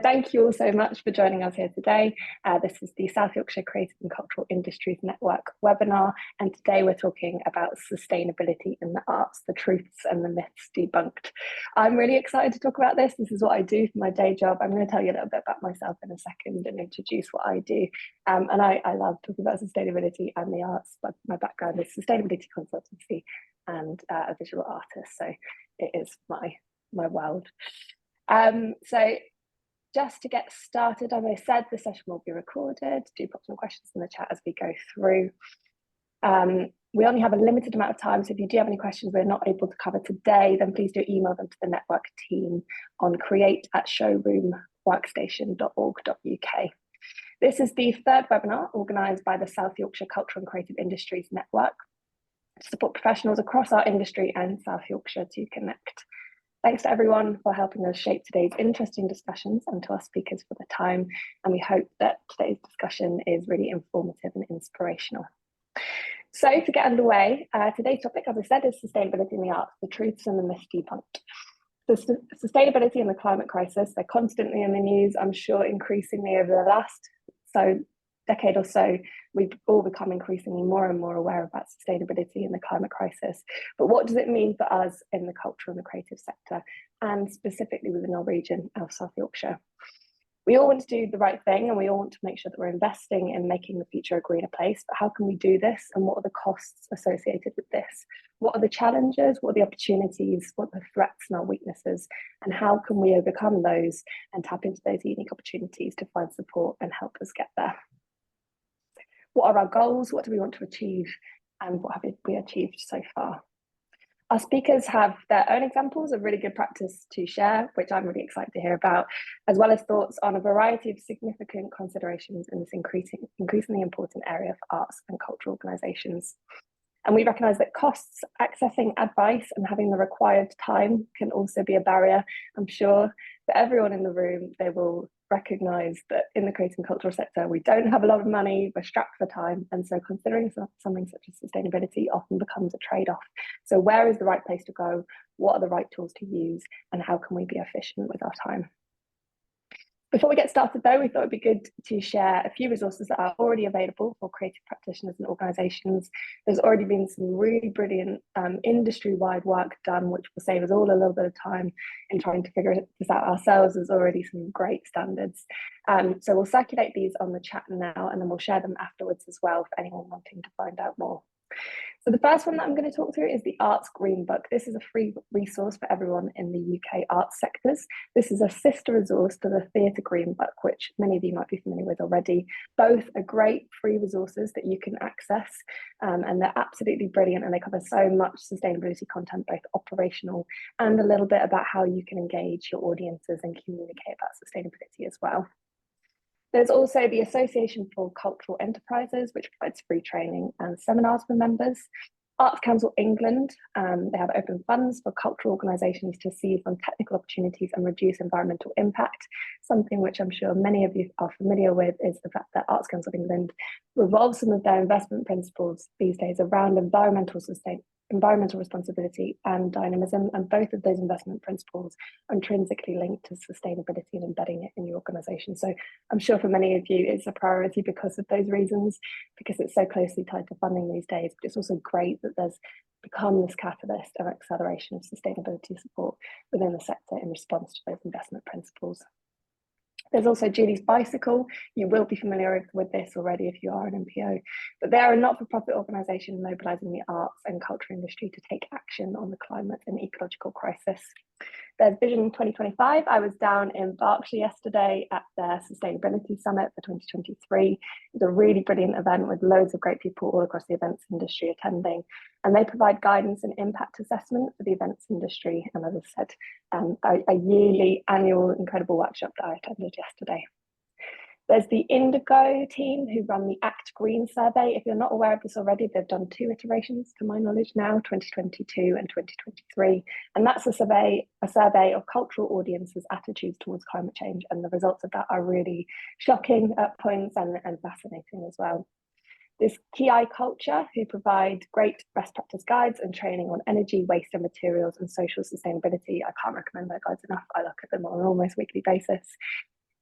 Thank you all so much for joining us here today. This is the South Yorkshire Creative and Cultural Industries Network webinar, and today we're talking about sustainability in the arts, the truths and the myths debunked. I'm really excited to talk about this. This is what I do for my day job. I'm going to tell you a little bit about myself in a second and introduce what I do. And I love talking about sustainability and the arts, but my background is sustainability consultancy and a visual artist, so it is my world. So just to get started, as I said, the session will be recorded. Do pop some questions in the chat as we go through. We only have a limited amount of time, so if you do have any questions we're not able to cover today, then please do email them to the network team on create@showroomworkstation.org.uk. This is the third webinar organised by the South Yorkshire Cultural and Creative Industries Network to support professionals across our industry and South Yorkshire to connect. Thanks to everyone for helping us shape today's interesting discussions, and to our speakers for the time. And we hope that today's discussion is really informative and inspirational. So to get underway, today's topic, as I said, is sustainability in the arts, the truths and the myths debunked. The sustainability and the climate crisis, they're constantly in the news, I'm sure increasingly over the last decade or so. We've all become increasingly more and more aware about sustainability and the climate crisis. But what does it mean for us in the cultural and the creative sector, and specifically within our region of South Yorkshire? We all want to do the right thing, and we all want to make sure that we're investing in making the future a greener place. But how can we do this, and what are the costs associated with this? What are the challenges? What are the opportunities? What are the threats and our weaknesses? And how can we overcome those and tap into those unique opportunities to find support and help us get there? What are our goals? What do we want to achieve? And what have we achieved so far? Our speakers have their own examples of really good practice to share, which I'm really excited to hear about, as well as thoughts on a variety of significant considerations in this increasingly important area for arts and cultural organisations. And we recognise that costs, accessing advice and having the required time can also be a barrier. I'm sure for everyone in the room, they will recognise that in the creative and cultural sector, we don't have a lot of money, we're strapped for time. And so considering something such as sustainability often becomes a trade-off. So where is the right place to go? What are the right tools to use? And how can we be efficient with our time? Before we get started though, we thought it'd be good to share a few resources that are already available for creative practitioners and organisations. There's already been some really brilliant industry-wide work done, which will save us all a little bit of time in trying to figure this out ourselves. There's already some great standards. So we'll circulate these on the chat now, and then we'll share them afterwards as well for anyone wanting to find out more. So the first one that I'm going to talk through is the Arts Green Book. This is a free resource for everyone in the UK arts sectors. This is a sister resource to the Theatre Green Book, which many of you might be familiar with already. Both are great free resources that you can access, and they're absolutely brilliant, and they cover so much sustainability content, both operational and a little bit about how you can engage your audiences and communicate about sustainability as well. There's also the Association for Cultural Enterprises, which provides free training and seminars for members. Arts Council England, they have open funds for cultural organisations to seize on technical opportunities and reduce environmental impact. Something which I'm sure many of you are familiar with is the fact that Arts Council England revolves some of their investment principles these days around environmental responsibility and dynamism, and both of those investment principles are intrinsically linked to sustainability and embedding it in your organisation. So I'm sure for many of you it's a priority because of those reasons, because it's so closely tied to funding these days. But it's also great that there's become this catalyst of acceleration of sustainability support within the sector in response to those investment principles. There's also Julie's Bicycle. You will be familiar with this already if you are an NPO, but they are a not-for-profit organisation mobilising the arts and culture industry to take action on the climate and ecological crisis. There's Vision 2025. I was down in Berkshire yesterday at their Sustainability Summit for 2023. It's a really brilliant event with loads of great people all across the events industry attending, and they provide guidance and impact assessment for the events industry. And as I said, a yearly annual incredible workshop that I attended yesterday. There's the Indigo team who run the Act Green survey. If you're not aware of this already, they've done 2 iterations to my knowledge now, 2022 and 2023. And that's a survey of cultural audiences' attitudes towards climate change. And the results of that are really shocking at points and fascinating as well. There's KI Culture, who provide great best practice guides and training on energy, waste and materials and social sustainability. I can't recommend their guides enough. I look at them on an almost weekly basis.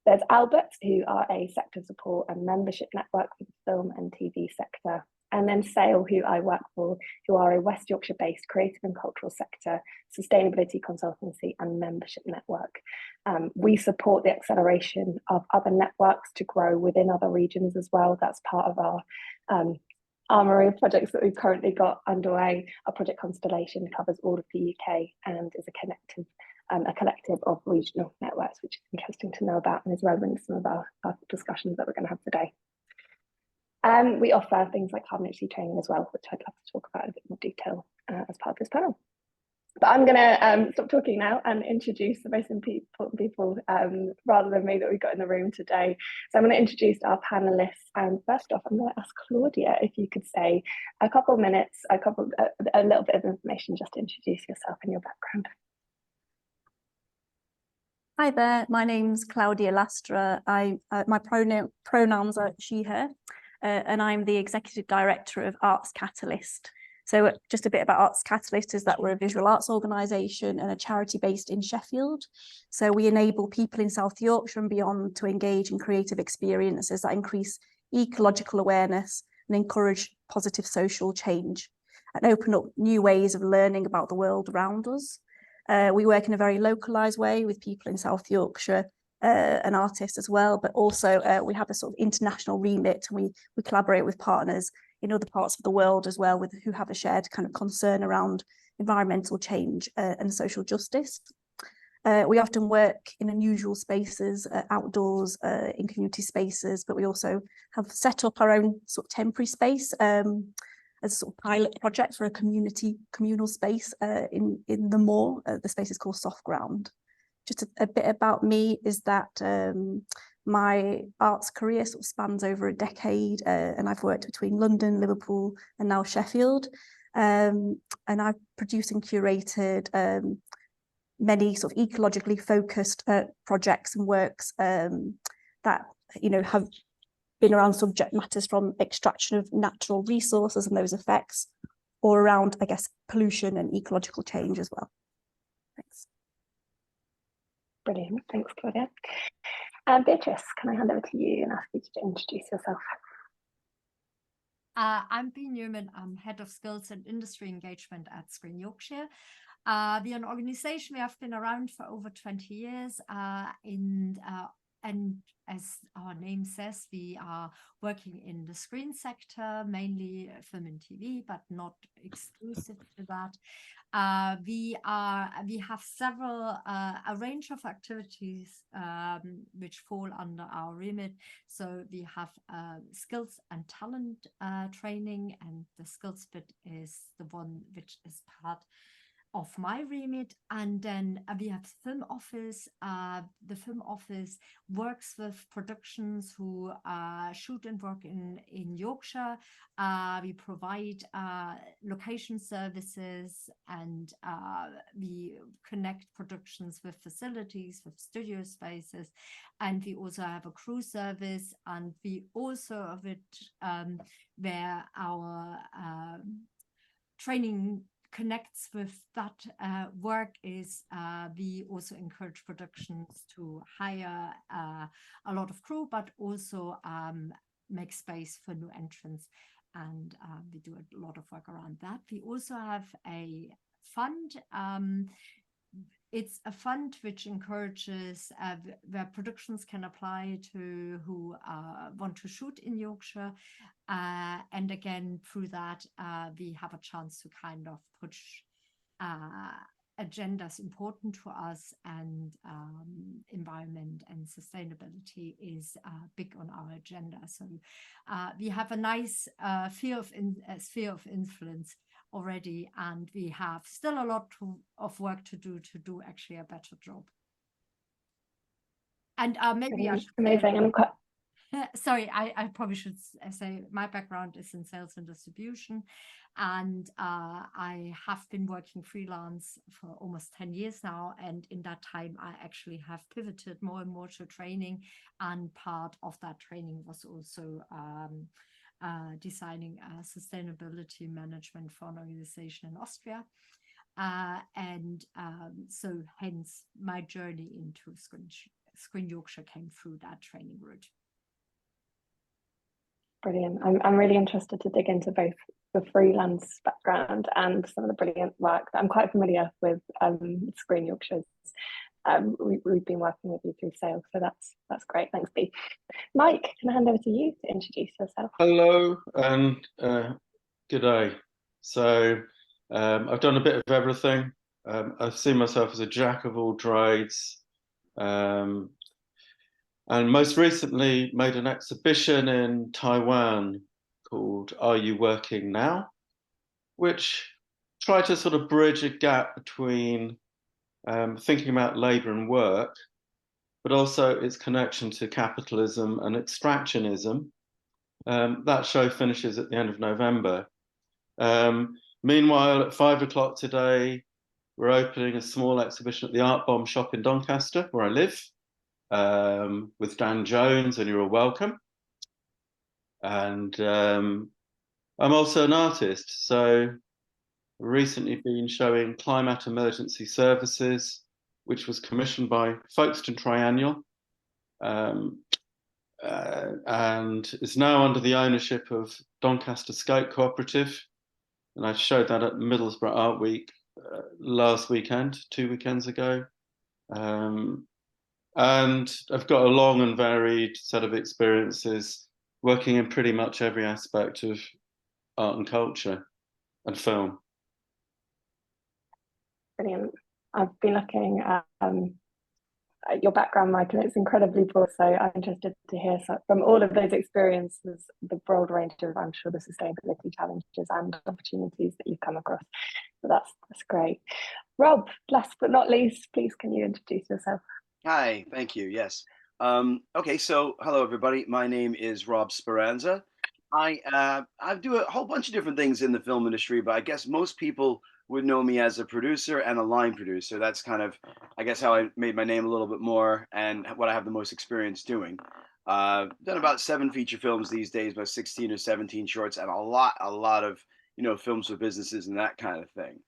There's Albert, who are a sector support and membership network for the film and TV sector. And then Sale, who I work for, who are a West Yorkshire-based creative and cultural sector, sustainability consultancy and membership network. We support the acceleration of other networks to grow within other regions as well. That's part of our armoury of projects that we've currently got underway. Our project Constellation covers all of the UK and is a collective of regional networks, which is interesting to know about and is relevant to some of our discussions that we're going to have today. We offer things like carbon literacy training as well, which I'd love to talk about in a bit more detail as part of this panel. But I'm going to stop talking now and introduce the most important people rather than me that we've got in the room today. So I'm going to introduce our panelists. And first off, I'm going to ask Claudia if you could say a couple of minutes, a little bit of information just to introduce yourself and your background. Hi there, my name's Claudia Lastra. My pronouns are she, her, and I'm the Executive Director of Arts Catalyst. So just a bit about Arts Catalyst is that we're a visual arts organisation and a charity based in Sheffield. So we enable people in South Yorkshire and beyond to engage in creative experiences that increase ecological awareness and encourage positive social change and open up new ways of learning about the world around us. We work in a very localised way with people in South Yorkshire and artists as well, but also we have a sort of international remit, and we collaborate with partners in other parts of the world as well, who have a shared kind of concern around environmental change and social justice. We often work in unusual spaces, outdoors, in community spaces, but we also have set up our own sort of temporary space as a sort of pilot project for a communal space in the moor. The space is called Soft Ground. Just a bit about me is that my arts career sort of spans over a decade, and I've worked between London, Liverpool, and now Sheffield. And I've produced and curated many sort of ecologically focused projects and works that have been around subject matters from extraction of natural resources and those effects, or around, I guess, pollution and ecological change as well. Thanks. Brilliant, thanks, Claudia. Beatrice, can I hand over to you and ask you to introduce yourself? I'm Beatrice Neumann. I'm Head of Skills and Industry Engagement at SYCCIN Yorkshire. We are an organisation. We have been around for over 20 years, and as our name says, we are working in the screen sector, mainly film and TV, but not exclusive to that. We have several a range of activities which fall under our remit. So we have skills and talent training, and the skills bit is the one which is part of my remit. And then we have film office. The film office works with productions who shoot and work in Yorkshire. We provide location services, and we connect productions with facilities, with studio spaces, and we also have a crew service, and we also have it where our training connects with that work is we also encourage productions to hire a lot of crew, but also make space for new entrants, and we do a lot of work around that. We also have a fund. It's a fund which encourages where productions can apply to who want to shoot in Yorkshire. And again, through that, we have a chance to kind of push agendas important to us, and environment and sustainability is big on our agenda. So we have a nice sphere of influence already, and we have still a lot of work to do actually a better job. And maybe I should amazing. sorry, I probably should say my background is in sales and distribution, and I have been working freelance for almost 10 years now, and in that time I actually have pivoted more and more to training, and part of that training was also designing sustainability management for an organization in Austria, and so hence my journey into Screen Yorkshire came through that training route. Brilliant. I'm really interested to dig into both the freelance background and some of the brilliant work that I'm quite familiar with Screen Yorkshire's. We've been working with you through sales, so that's great. Thanks, Bea. Mike, can I hand over to you to introduce yourself? Hello and good day. So I've done a bit of everything. I've seen myself as a jack of all trades, and most recently made an exhibition in Taiwan called Are You Working Now?, which tried to sort of bridge a gap between thinking about labour and work, but also its connection to capitalism and extractionism. That show finishes at the end of November. Meanwhile, at 5 o'clock today, we're opening a small exhibition at the Art Bomb shop in Doncaster, where I live, with Dan Jones, and you're all welcome. And I'm also an artist, so I've recently been showing Climate Emergency Services, which was commissioned by Folkestone Triennial, and is now under the ownership of Doncaster Skate Cooperative. And I showed that at Middlesbrough Art Week last weekend, 2 weekends ago. And I've got a long and varied set of experiences working in pretty much every aspect of art and culture and film. Brilliant. I've been looking at your background, Mike, and it's incredibly broad. So I'm interested to hear from all of those experiences, the broad range of, I'm sure, the sustainability challenges and opportunities that you've come across. So that's great. Rob, last but not least, please can you introduce yourself? Hi, thank you. Yes. Okay, so hello everybody. My name is Rob Speranza. I do a whole bunch of different things in the film industry, but I guess most people would know me as a producer and a line producer. That's kind of, I guess, how I made my name a little bit more and what I have the most experience doing. Done about 7 feature films these days, about 16 or 17 shorts, and a lot of films for businesses and that kind of thing.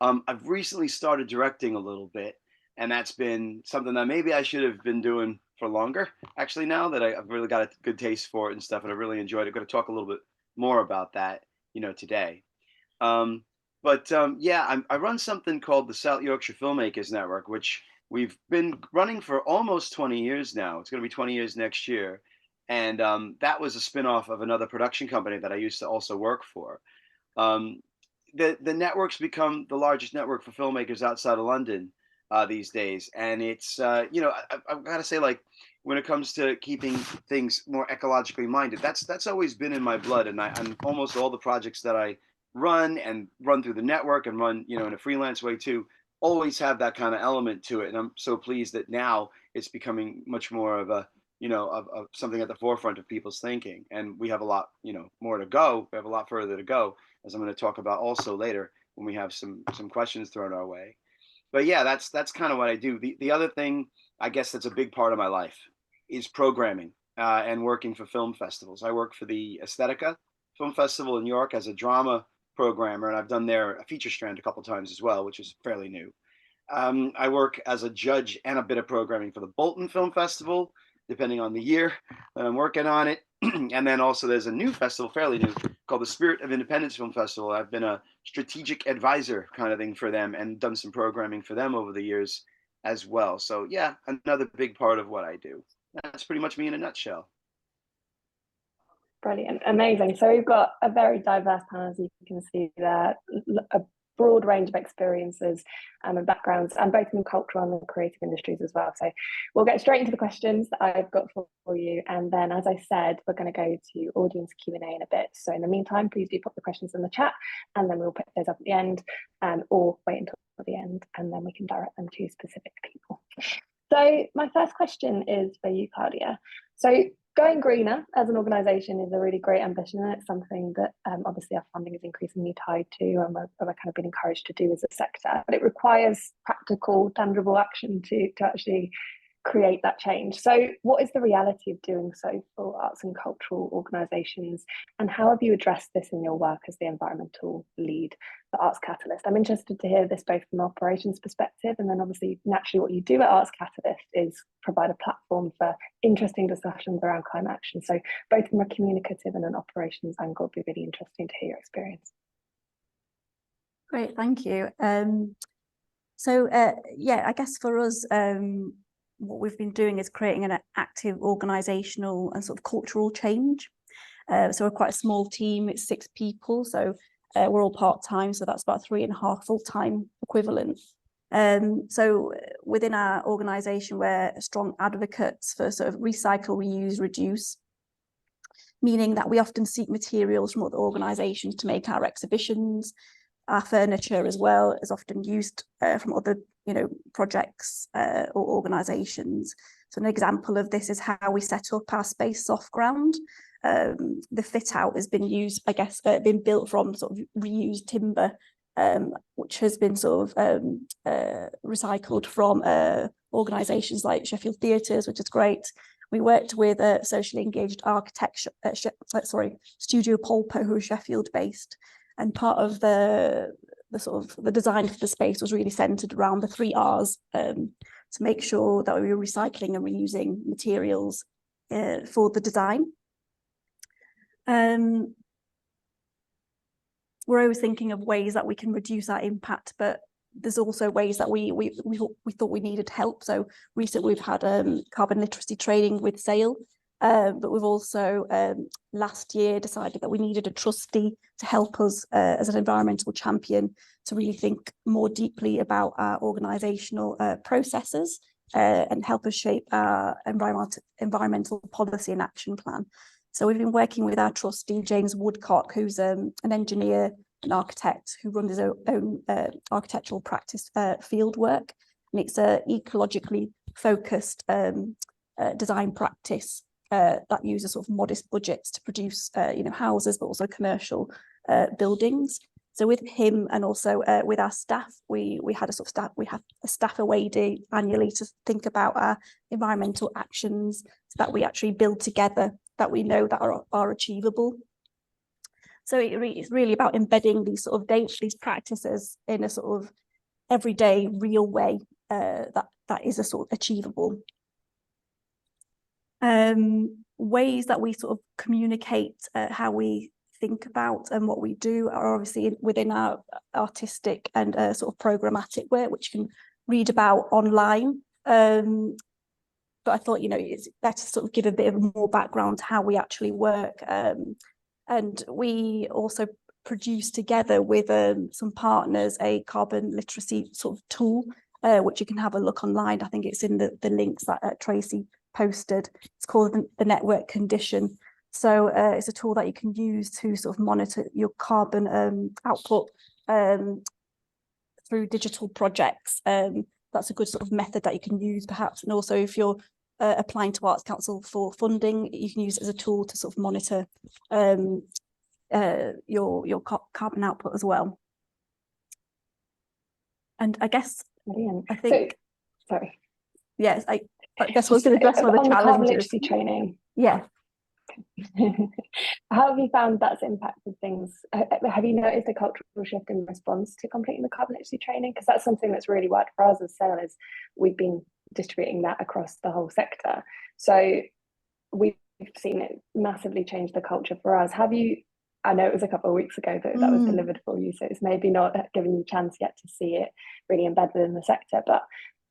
I've recently started directing a little bit, and that's been something that maybe I should have been doing for longer. Actually, now that I've really got a good taste for it and stuff, and I really enjoyed it. I'm going to talk a little bit more about that, today. Yeah, I run something called the South Yorkshire Filmmakers Network, which we've been running for almost 20 years now. It's going to be 20 years next year. And that was a spinoff of another production company that I used to also work for. The network's become the largest network for filmmakers outside of London these days. And it's, I've got to say, like, when it comes to keeping things more ecologically minded, that's always been in my blood. And almost all the projects that I run through the network and run, in a freelance way too, always have that kind of element to it. And I'm so pleased that now it's becoming much more of a, of something at the forefront of people's thinking. And we have a lot, more to go. We have a lot further to go, as I'm going to talk about also later when we have some questions thrown our way. But yeah, that's kind of what I do. The other thing, I guess, that's a big part of my life is programming and working for film festivals. I work for the Aesthetica Film Festival in York as a drama programmer, and I've done there a feature strand a couple times as well, which is fairly new. I work as a judge and a bit of programming for the Bolton Film Festival, depending on the year that I'm working on it. And then also there's a new festival, fairly new, called the Spirit of Independence Film Festival. I've been a strategic advisor kind of thing for them and done some programming for them over the years as well. So yeah, another big part of what I do. That's pretty much me in a nutshell. Brilliant, amazing. So we've got a very diverse panel, as you can see there, a broad range of experiences and backgrounds, and both in cultural and the creative industries as well. So we'll get straight into the questions that I've got for you. And then, as I said, we're going to go to audience Q&A in a bit. So in the meantime, please do pop the questions in the chat, and then we'll put those up at the end, or wait until the end, and then we can direct them to specific people. So my first question is for you, Claudia. So going greener as an organisation is a really great ambition, and it's something that obviously our funding is increasingly tied to, and we're kind of been encouraged to do as a sector. But it requires practical, tangible action to actually create that change. So what is the reality of doing so for arts and cultural organisations, and how have you addressed this in your work as the environmental lead for Arts Catalyst? I'm interested to hear this both from an operations perspective, and then obviously naturally what you do at Arts Catalyst is provide a platform for interesting discussions around climate action. So both from a communicative and an operations angle, it'd be really interesting to hear your experience. Great, thank you. Yeah, I guess for us, what we've been doing is creating an active organisational and sort of cultural change. So we're quite a small team, it's 6 people, so we're all part-time, so that's about 3.5 full-time equivalent. So within our organisation, we're strong advocates for sort of recycle, reuse, reduce, meaning that we often seek materials from other organisations to make our exhibitions. Our furniture as well is often used from other, projects or organisations. So an example of this is how we set up our space soft ground. The fit out has been used, been built from sort of reused timber, which has been sort of recycled from organisations like Sheffield Theatres, which is great. We worked with a socially engaged architecture, Studio Polpo, who is Sheffield based. And part of the design for the space was really centred around the 3 R's, to make sure that we were recycling and reusing materials for the design. We're always thinking of ways that we can reduce our impact, but there's also ways that we thought we needed help. So recently we've had carbon literacy training with SAIL. But we've also last year decided that we needed a trustee to help us as an environmental champion to really think more deeply about our organisational processes and help us shape our environmental policy and action plan. So we've been working with our trustee, James Woodcock, who's an engineer and architect who runs his own architectural practice field work. And it's an ecologically focused design practice that uses sort of modest budgets to produce, houses, but also commercial buildings. So with him and also with our staff, we have a staff away day annually to think about our environmental actions that we actually build together, that we know that are achievable. So it's really about embedding these sort of these practices in a sort of everyday, real way that is a sort of achievable. Ways that we sort of communicate how we think about and what we do are obviously within our artistic and sort of programmatic work, which you can read about online. But I thought, it's better to sort of give a bit of more background to how we actually work. And we also produce together with some partners a carbon literacy sort of tool, which you can have a look online. I think it's in the links that Tracy posted. It's called the Network Condition. So it's a tool that you can use to sort of monitor your carbon output through digital projects. That's a good sort of method that you can use perhaps. And also if you're applying to Arts Council for funding, you can use it as a tool to sort of monitor your carbon output as well. And I guess, Brilliant. I think, sorry. Yes, I guess we're going to address some of the challenges. Carbon literacy training. Yeah. How have you found that's impacted things? Have you noticed a cultural shift in response to completing the carbon literacy training? Because that's something that's really worked for us as SAIL, is we've been distributing that across the whole sector. So we've seen it massively change the culture for us. Have you, I know it was a couple of weeks ago that was delivered for you, so it's maybe not given you a chance yet to see it really embedded in the sector, but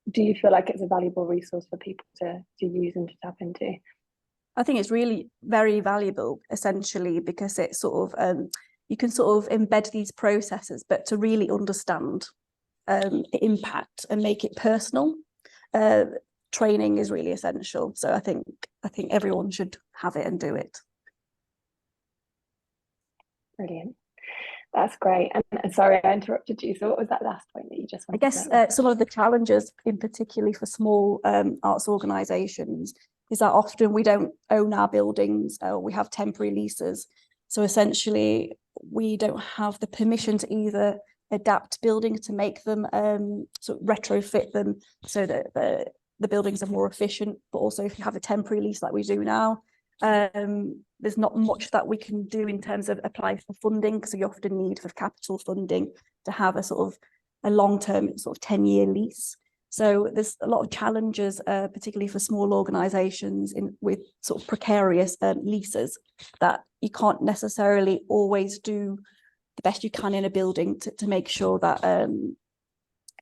do you feel like it's a valuable resource for people to use and to tap into? I think it's really very valuable, essentially, because it's sort of, you can sort of embed these processes, but to really understand the impact and make it personal, training is really essential. So I think everyone should have it and do it. Brilliant. That's great. And sorry, I interrupted you. So what was that last point that you just wanted? I guess some of the challenges, in particularly for small arts organisations, is that often we don't own our buildings, or we have temporary leases. So essentially, we don't have the permission to either adapt buildings to make them sort of retrofit them so that the buildings are more efficient, but also if you have a temporary lease like we do now, there's not much that we can do in terms of applying for funding, because we often need for capital funding to have a sort of a long-term sort of 10-year lease. So there's a lot of challenges, particularly for small organisations with sort of precarious leases, that you can't necessarily always do the best you can in a building to make sure that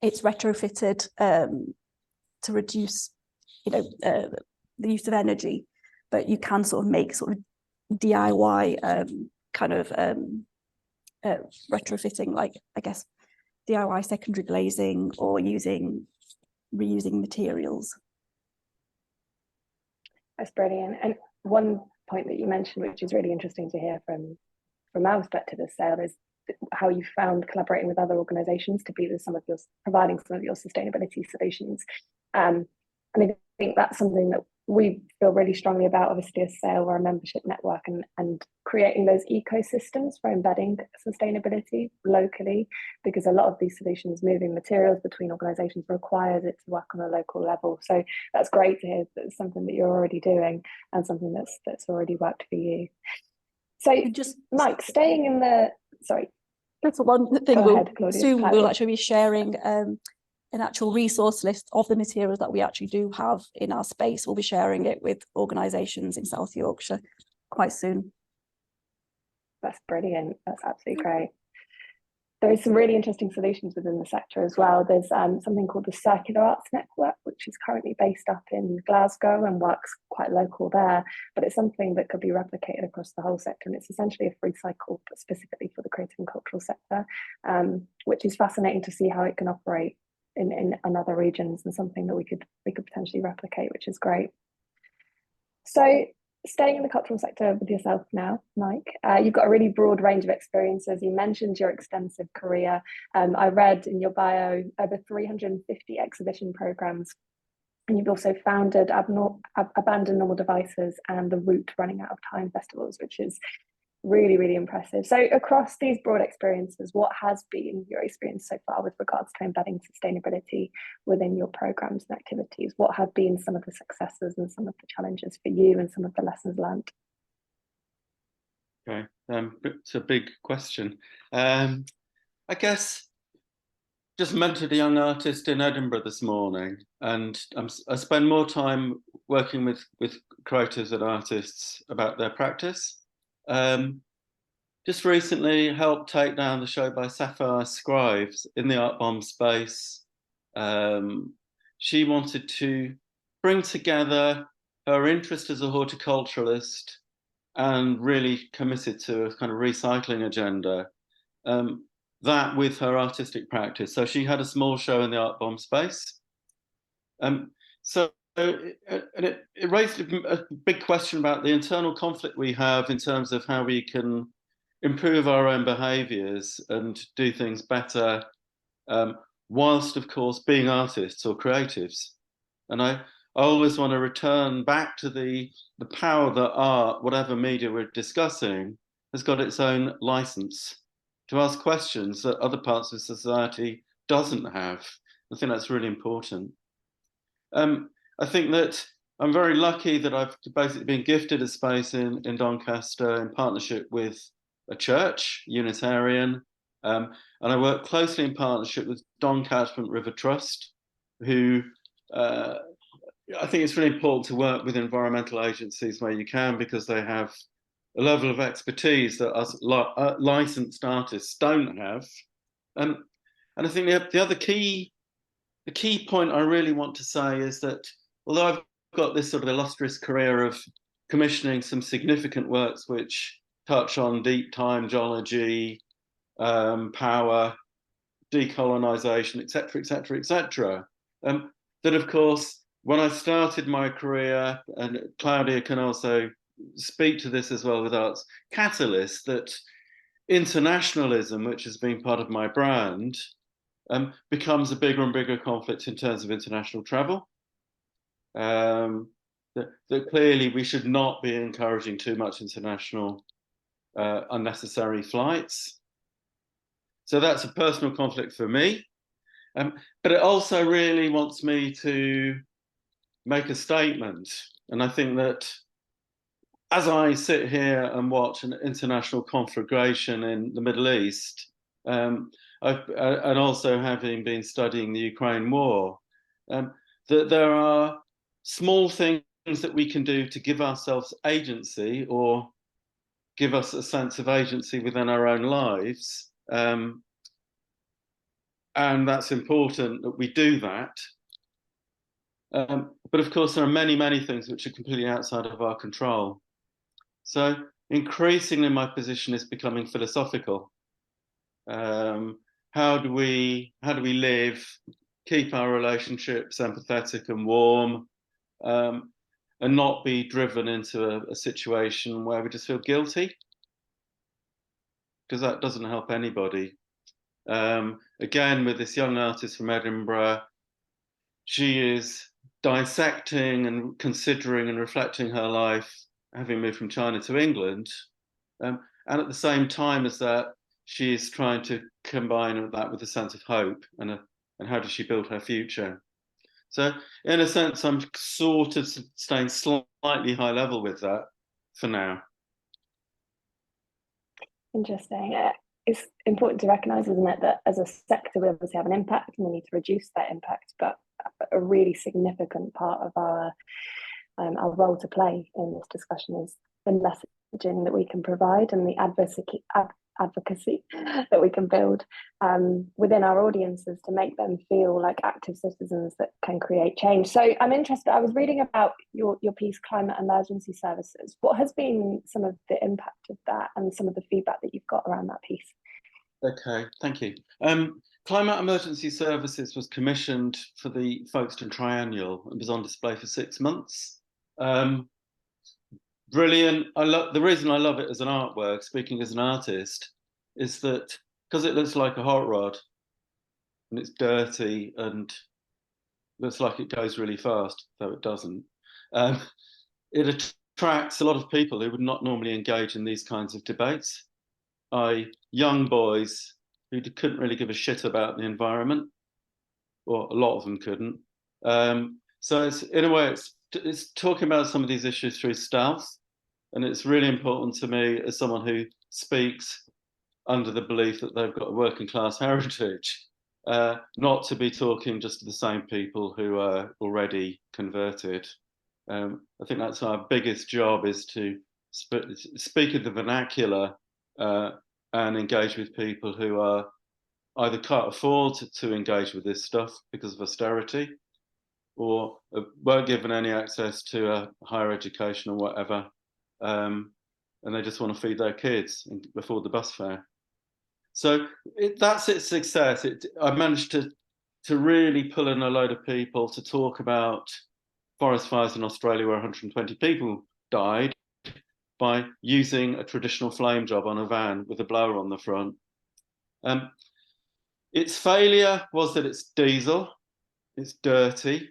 it's retrofitted to reduce, the use of energy, but you can sort of make sort of DIY retrofitting, like I guess DIY secondary glazing or reusing materials. That's brilliant. And one point that you mentioned, which is really interesting to hear from our perspective as SAIL, is how you found collaborating with other organisations to be providing some of your sustainability solutions. And I think that's something that we feel really strongly about. Obviously, as SAIL, we're a membership network, and creating those ecosystems for embedding sustainability locally, because a lot of these solutions, moving materials between organisations, requires it to work on a local level. So that's great to hear that it's something that you're already doing and something that's already worked for you. So just Mike, staying in the, sorry. That's one thing. Soon we'll actually be sharing an actual resource list of the materials that we actually do have in our space. We'll be sharing it with organisations in South Yorkshire quite soon. That's brilliant. That's absolutely great. There is some really interesting solutions within the sector as well. There's something called the Circular Arts Network, which is currently based up in Glasgow and works quite local there, but it's something that could be replicated across the whole sector. And it's essentially a free cycle, but specifically for the creative and cultural sector, which is fascinating to see how it can operate in other regions, and something that we could potentially replicate, which is great. So staying in the cultural sector with yourself now, Mike, you've got a really broad range of experiences. You mentioned your extensive career. I read in your bio over 350 exhibition programs, and you've also founded Abandon Normal Devices and the Route Running Out of Time festivals, which is really, really impressive. So across these broad experiences, what has been your experience so far with regards to embedding sustainability within your programs and activities? What have been some of the successes and some of the challenges for you, and some of the lessons learned? Okay, it's a big question. I guess just mentored a young artist in Edinburgh this morning, and I spend more time working with creators and artists about their practice. Just recently helped take down the show by Sapphire Scribes in the Art Bomb space. She wanted to bring together her interest as a horticulturalist and really committed to a kind of recycling agenda, that with her artistic practice. So she had a small show in the Art Bomb space. So it raised a big question about the internal conflict we have in terms of how we can improve our own behaviours and do things better, whilst of course being artists or creatives. And I always want to return back to the power that art, whatever media we're discussing, has got its own license to ask questions that other parts of society doesn't have. I think that's really important. I think that I'm very lucky that I've basically been gifted a space in Doncaster in partnership with a church, Unitarian, and I work closely in partnership with Don Catchment River Trust, who I think it's really important to work with environmental agencies where you can, because they have a level of expertise that us licensed artists don't have. And I think the other key point I really want to say is that although I've got this sort of illustrious career of commissioning some significant works which touch on deep time geology, power, decolonisation, etc., etc., etc., that of course, when I started my career, and Claudia can also speak to this as well with Arts Catalyst, that internationalism, which has been part of my brand, becomes a bigger and bigger conflict in terms of international travel. That clearly we should not be encouraging too much international unnecessary flights. So that's a personal conflict for me. But it also really wants me to make a statement. And I think that as I sit here and watch an international conflagration in the Middle East, and also having been studying the Ukraine war, that there are small things that we can do to give ourselves agency, or give us a sense of agency within our own lives. And that's important that we do that. But of course, there are many, many things which are completely outside of our control. So increasingly my position is becoming philosophical. How do we live, keep our relationships empathetic and warm, and not be driven into a situation where we just feel guilty? Because that doesn't help anybody. Again, with this young artist from Edinburgh, she is dissecting and considering and reflecting her life, having moved from China to England. And at the same time as that, she is trying to combine that with a sense of hope, and how does she build her future? So in a sense, I'm sort of staying slightly high level with that for now. Interesting. It's important to recognise, isn't it, that as a sector we obviously have an impact and we need to reduce that impact, but a really significant part of our role to play in this discussion is the messaging that we can provide and the advocacy that we can build within our audiences to make them feel like active citizens that can create change. So I'm interested, I was reading about your piece, Climate Emergency Services. What has been some of the impact of that and some of the feedback that you've got around that piece? Okay, thank you. Climate Emergency Services was commissioned for the Folkestone Triennial and was on display for 6 months. Brilliant. The reason I love it as an artwork, speaking as an artist, is that because it looks like a hot rod and it's dirty and looks like it goes really fast, though it doesn't. It attracts a lot of people who would not normally engage in these kinds of debates, young boys who couldn't really give a shit about the environment, or a lot of them couldn't. So it's, in a way, it's talking about some of these issues through stealth, and it's really important to me as someone who speaks under the belief that they've got a working class heritage, not to be talking just to the same people who are already converted. I think that's our biggest job, is to speak in the vernacular and engage with people who are either can't afford to engage with this stuff because of austerity, or weren't given any access to a higher education or whatever, and they just want to feed their kids and afford the bus fare. So that's its success. I managed to really pull in a load of people to talk about forest fires in Australia where 120 people died by using a traditional flame job on a van with a blower on the front. Its failure was that it's diesel, it's dirty.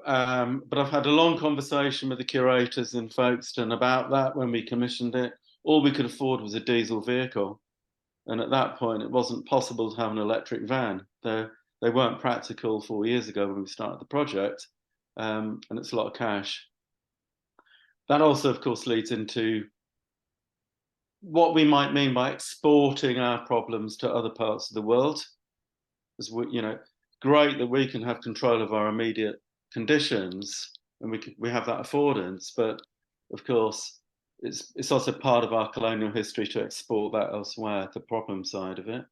But I've had a long conversation with the curators in Folkestone about that when we commissioned it. All we could afford was a diesel vehicle. And at that point, it wasn't possible to have an electric van. They weren't practical 4 years ago when we started the project, and it's a lot of cash. That also, of course, leads into what we might mean by exporting our problems to other parts of the world. As great that we can have control of our immediate conditions, and we have that affordance, but of course it's also part of our colonial history to export that elsewhere, the problem side of it.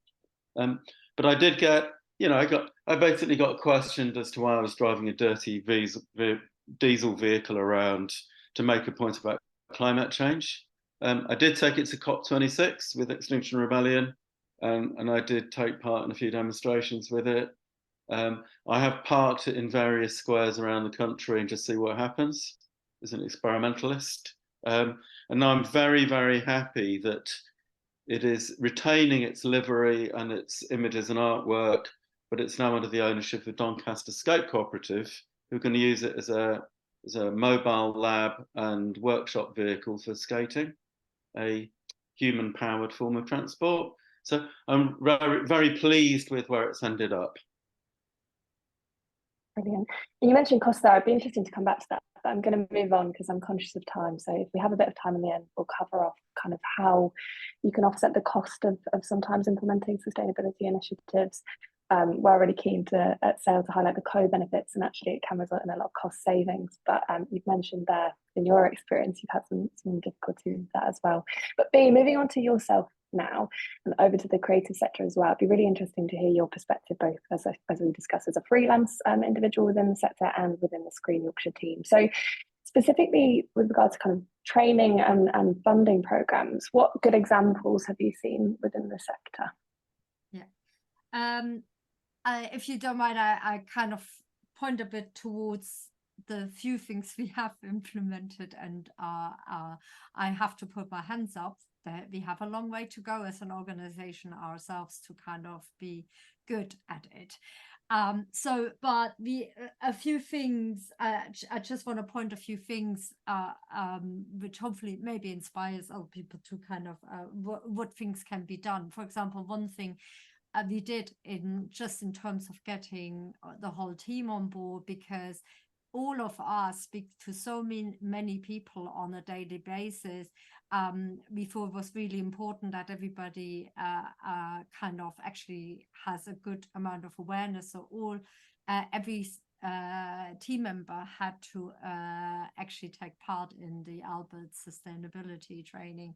But I did get, I basically got questioned as to why I was driving a dirty diesel vehicle around to make a point about climate change. I did take it to COP26 with Extinction Rebellion, and I did take part in a few demonstrations with it. I have parked it in various squares around the country and just see what happens as an experimentalist. And now I'm very, very happy that it is retaining its livery and its images and artwork, but it's now under the ownership of Doncaster Skate Cooperative, who are going to use it as a mobile lab and workshop vehicle for skating, a human-powered form of transport. So I'm very, very pleased with where it's ended up. Brilliant. And you mentioned cost there. It'd be interesting to come back to that, but I'm going to move on because I'm conscious of time. So if we have a bit of time in the end, we'll cover off kind of how you can offset the cost of sometimes implementing sustainability initiatives. We're really keen to at Sale to highlight the co-benefits, and actually it can result in a lot of cost savings. But you've mentioned there in your experience, you've had some difficulties with that as well. But B, moving on to yourself now and over to the creative sector as well. It'd be really interesting to hear your perspective, both as we discuss as a freelance individual within the sector and within the Screen Yorkshire team. So specifically with regards to kind of training and funding programs, what good examples have you seen within the sector? Yeah. If you don't mind, I kind of point a bit towards the few things we have implemented, and I have to put my hands up that we have a long way to go as an organization ourselves to kind of be good at it. But a few things, I just want to point a few things which hopefully maybe inspires other people to kind of what things can be done. For example, one thing we did in terms of getting the whole team on board, because all of us speak to so many people on a daily basis. We thought it was really important that everybody kind of actually has a good amount of awareness. So every team member had to actually take part in the Albert sustainability training,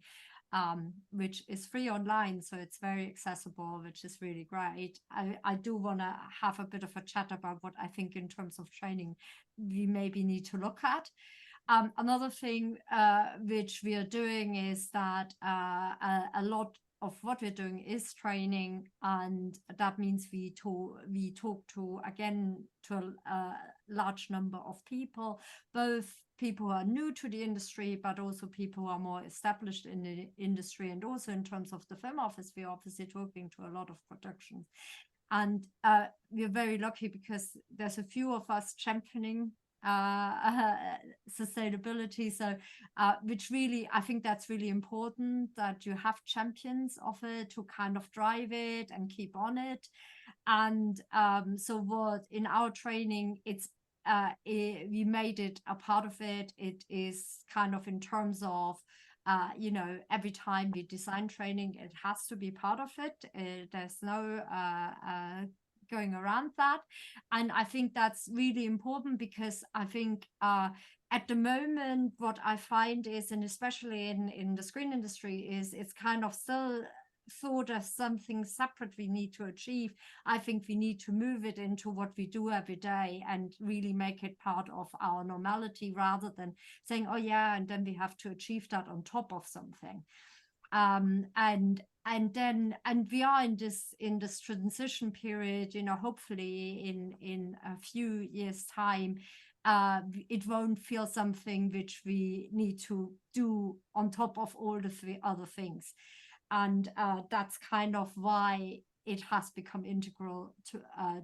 which is free online, so it's very accessible, which is really great. I do want to have a bit of a chat about what I think in terms of training we maybe need to look at. Another thing which we are doing is that a lot of what we're doing is training, and that means we talk to a large number of people, both people who are new to the industry, but also people who are more established in the industry. And also in terms of the film office, we're obviously talking to a lot of productions. And we're very lucky because there's a few of us championing sustainability. So which really, I think that's really important, that you have champions of it to kind of drive it and keep on it. And so what in our training, we made it a part of it. It is kind of in terms of every time we design training, it has to be part of it. There's no going around that. And I think that's really important, because I think at the moment what I find is, and especially in the screen industry, is it's kind of still thought as something separate we need to achieve. I think we need to move it into what we do every day and really make it part of our normality, rather than saying, oh yeah, and then we have to achieve that on top of something. And we are in this transition period, hopefully in a few years' time, it won't feel something which we need to do on top of all the three other things. And that's kind of why it has become integral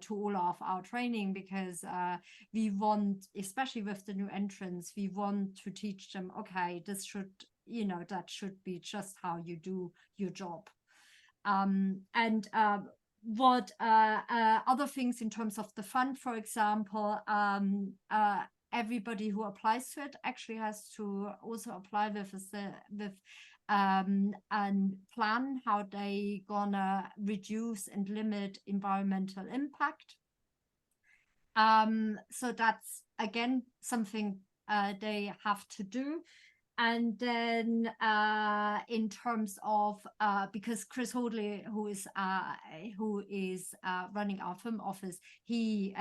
to all of our training, because we want, especially with the new entrants, we want to teach them, okay, this should, that should be just how you do your job. What other things in terms of the fund, for example, everybody who applies to it actually has to also apply with and plan how they gonna reduce and limit environmental impact. So that's again something they have to do. And then in terms of because Chris Hoadley, who is running our film office, who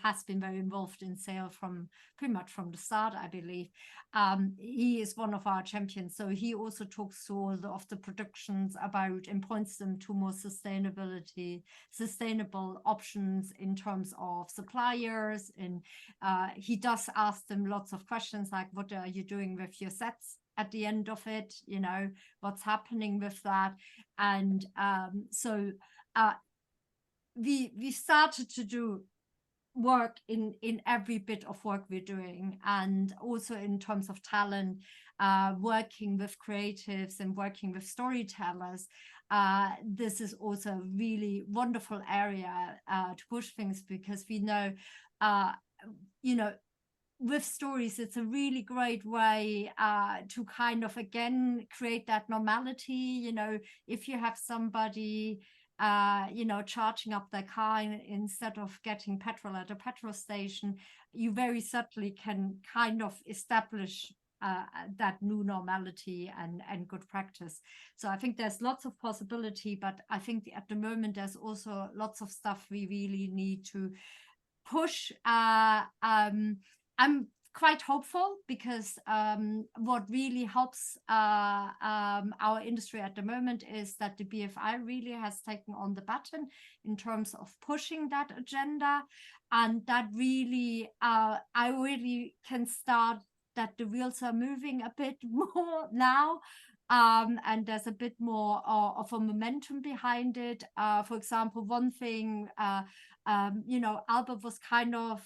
has been very involved in SAIL from pretty much from the start, I believe, he is one of our champions. So he also talks to all of the productions about and points them to more sustainable options in terms of suppliers. And he does ask them lots of questions like, what are you doing with your sets at the end of it? What's happening with that? And so we started to do work in every bit of work we're doing, and also in terms of talent, working with creatives and working with storytellers. This is also a really wonderful area to push things, because we know you know, with stories, it's a really great way to kind of, again, create that normality. You know, if you have somebody, you know, charging up their car instead of getting petrol at a petrol station, you very subtly can kind of establish that new normality and good practice. So I think there's lots of possibility, but I think at the moment there's also lots of stuff we really need to push. I'm quite hopeful because what really helps our industry at the moment is that the BFI really has taken on the baton in terms of pushing that agenda, and that really I really can start that the wheels are moving a bit more now. And there's a bit more of a momentum behind it. For example, one thing, you know, Albert was kind of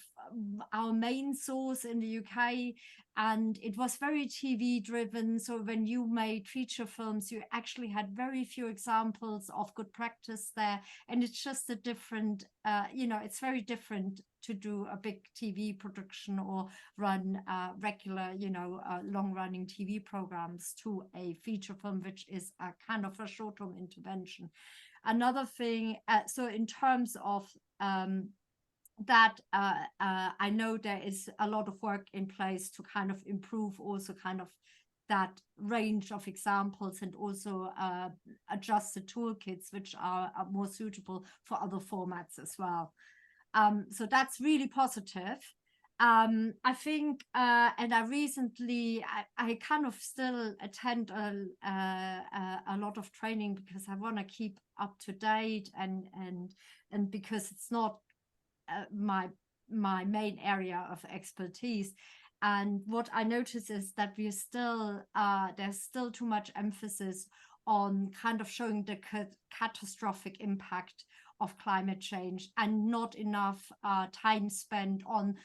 our main source in the UK, and it was very TV driven. So when you made feature films, you actually had very few examples of good practice there. And it's just a different, you know, it's very different to do a big TV production or run regular, you know, long-running TV programs to a feature film, which is a kind of a short-term intervention. Another thing, so in terms of that, I know there is a lot of work in place to kind of improve also kind of that range of examples, and also adjust the toolkits which are more suitable for other formats as well. So that's really positive. I think, and I recently, I kind of still attend a lot of training because I want to keep up to date, and because it's not my main area of expertise. And what I notice is that we're still, there's still too much emphasis on kind of showing the catastrophic impact of climate change, and not enough time spent on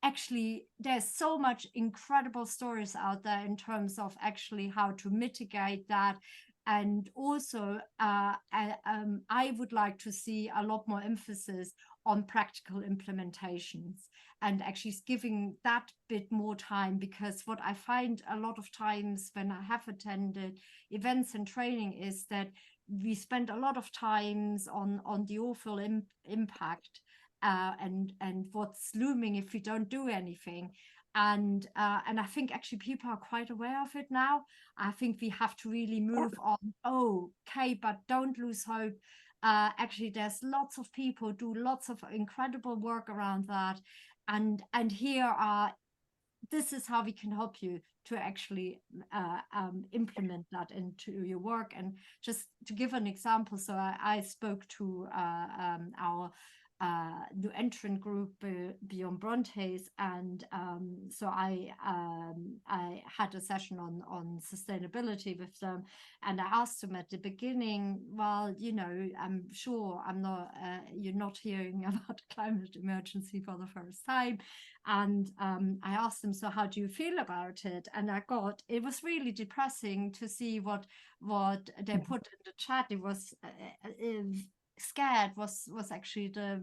actually, there's so much incredible stories out there in terms of actually how to mitigate that. And also, I would like to see a lot more emphasis on practical implementations, and actually giving that bit more time, because what I find a lot of times when I have attended events and training is that we spend a lot of times on the awful impact and what's looming if we don't do anything. And I think actually people are quite aware of it now. I think we have to really move on. Oh, okay, but don't lose hope. Actually, there's lots of people do lots of incredible work around that. And here this is how we can help you to actually implement that into your work. And just to give an example, so I spoke to our new entrant group Beyond Brontes, and so I had a session on sustainability with them, and I asked them at the beginning, well, you know, I'm sure you're not hearing about climate emergency for the first time, and I asked them, so how do you feel about it? And it was really depressing to see what they put in the chat. It was scared was actually the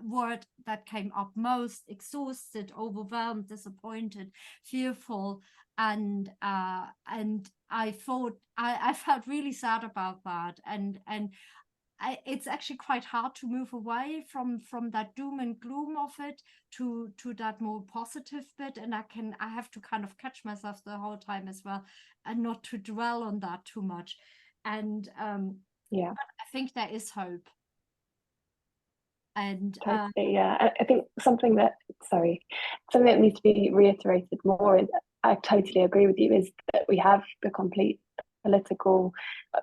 word that came up most. Exhausted, overwhelmed, disappointed, fearful, and I thought I felt really sad about that, and it's actually quite hard to move away from that doom and gloom of it to that more positive bit, and I have to kind of catch myself the whole time as well, and not to dwell on that too much. And yeah, but I think there is hope. And totally, yeah. I think something that needs to be reiterated more is, I totally agree with you, is that we have the complete political,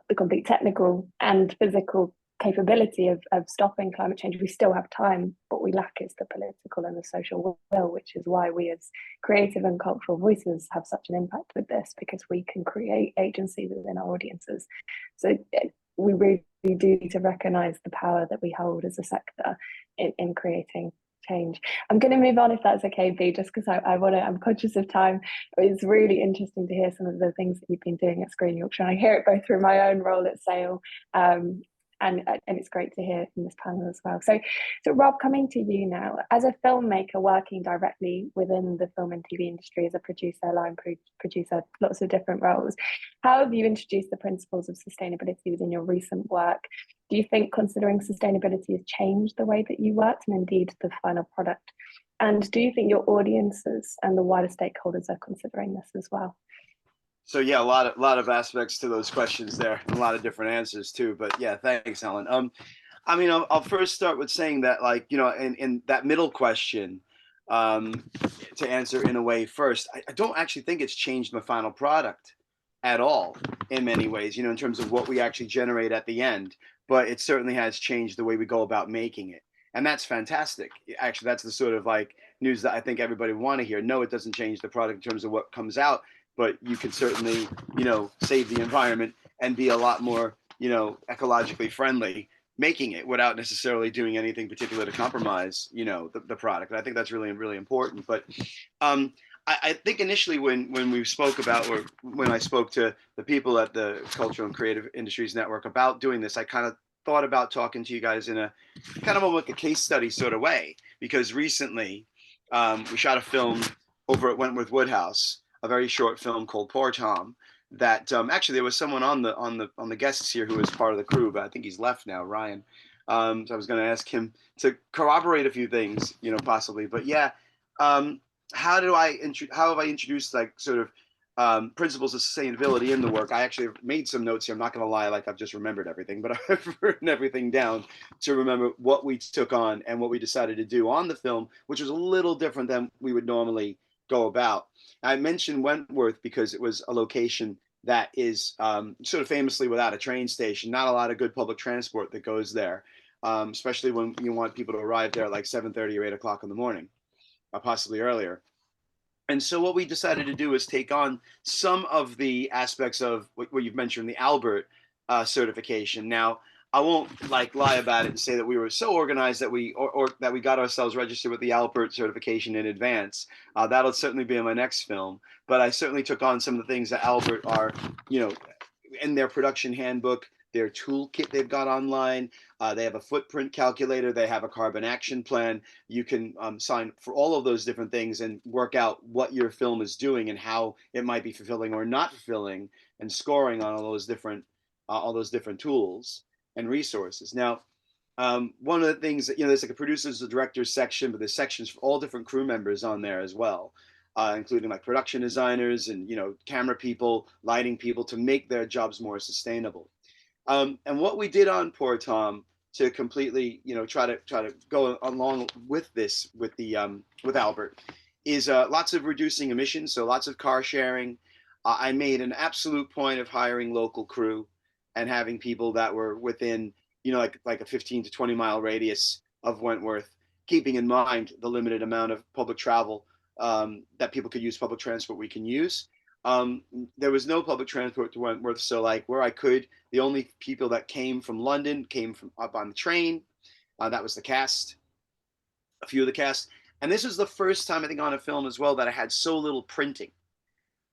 the complete technical and physical capability of stopping climate change. We still have time. What we lack is the political and the social will, which is why we as creative and cultural voices have such an impact with this, because we can create agency within our audiences. So we really do need to recognise the power that we hold as a sector in creating change. I'm going to move on, if that's okay, Bea, just because I'm conscious of time. It's really interesting to hear some of the things that you've been doing at Screen Yorkshire, and I hear it both through my own role at Sale, and it's great to hear from this panel as well. So Rob, coming to you now, as a filmmaker working directly within the film and TV industry as a producer, line producer, lots of different roles, how have you introduced the principles of sustainability within your recent work? Do you think considering sustainability has changed the way that you worked and indeed the final product? And do you think your audiences and the wider stakeholders are considering this as well? So yeah, a lot of aspects to those questions there, a lot of different answers too. But yeah, thanks, Helen. I mean, I'll first start with saying that, like, you know, in that middle question, to answer in a way first, I don't actually think it's changed my final product at all in many ways, you know, in terms of what we actually generate at the end. But it certainly has changed the way we go about making it. And that's fantastic. Actually, that's the sort of like news that I think everybody would want to hear. No, it doesn't change the product in terms of what comes out, but you can certainly, you know, save the environment and be a lot more, you know, ecologically friendly making it without necessarily doing anything particular to compromise, you know, the product. And I think that's really, really important. But I think initially when we spoke about, or when I spoke to the people at the Cultural and Creative Industries Network about doing this, I kind of thought about talking to you guys in a kind of like a case study sort of way, because recently we shot a film over at Wentworth Woodhouse, a very short film called Poor Tom, that actually there was someone on the guests here who was part of the crew, but I think he's left now, Ryan. So I was going to ask him to corroborate a few things, you know, possibly. But yeah, how have I introduced like sort of principles of sustainability in the work? I actually made some notes here. I'm not going to lie, like I've just remembered everything, but I've written everything down to remember what we took on and what we decided to do on the film, which was a little different than we would normally go about. I mentioned Wentworth because it was a location that is sort of famously without a train station, not a lot of good public transport that goes there, especially when you want people to arrive there at like 7:30 or 8 o'clock in the morning, possibly earlier. And so what we decided to do is take on some of the aspects of what you've mentioned, the Albert certification. Now, I won't like lie about it and say that we were so organized that we that we got ourselves registered with the Albert certification in advance. That'll certainly be in my next film. But I certainly took on some of the things that Albert are, you know, in their production handbook, their toolkit they've got online. They have a footprint calculator. They have a carbon action plan. You can sign for all of those different things and work out what your film is doing and how it might be fulfilling or not fulfilling, and scoring on all those different tools and resources. Now, one of the things that, you know, there's like a producers and directors section, but there's sections for all different crew members on there as well, including like production designers and, you know, camera people, lighting people, to make their jobs more sustainable. And what we did on Poor Tom to completely, you know, try to go along with this with Albert is lots of reducing emissions, so lots of car sharing. I made an absolute point of hiring local crew and having people that were within, you know, like a 15 to 20 mile radius of Wentworth, keeping in mind the limited amount of public travel that people could use public transport we can use. There was no public transport to Wentworth, so like where I could, the only people that came from London came from up on the train. That was the cast, a few of the cast. And this was the first time I think on a film as well that I had so little printing.